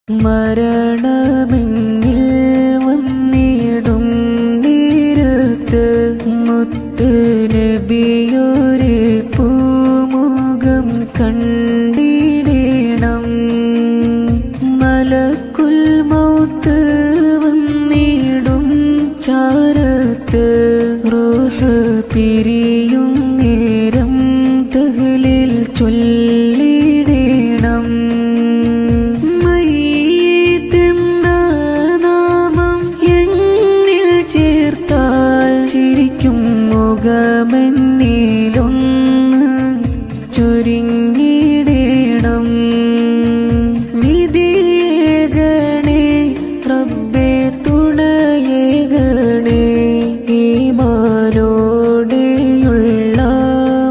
മരണമെങ്ങിൽ വന്നിടും നേരത്ത് മുത്ത് നബിയൊരു പൂമുഖം കണ്ടിടണം. മലക്കുൽ മൗത്ത് വന്നിടും ചാരത്ത് റൂഹ് പിരിയും നേരം തഹ്ലീൽ ചൊല്ലിടണം. ചിരിക്കും മുഖമെന്നിലൊന്ന് ചുരുങ്ങിടണം. വിധിയേകണേ റബ്ബേ തുണയേകണേ, ഈമാനോടെയുള്ള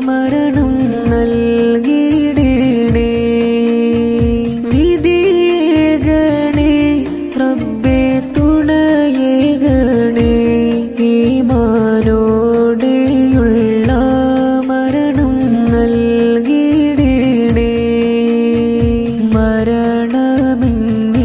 മരണം നൽകിടണേ. വിധിയേകണേ റബ്ബേ തുണയേകണേ, ഈമാനോടെയുള്ള മരണം നൽകിടണേ. മരണമെങ്ങിൽ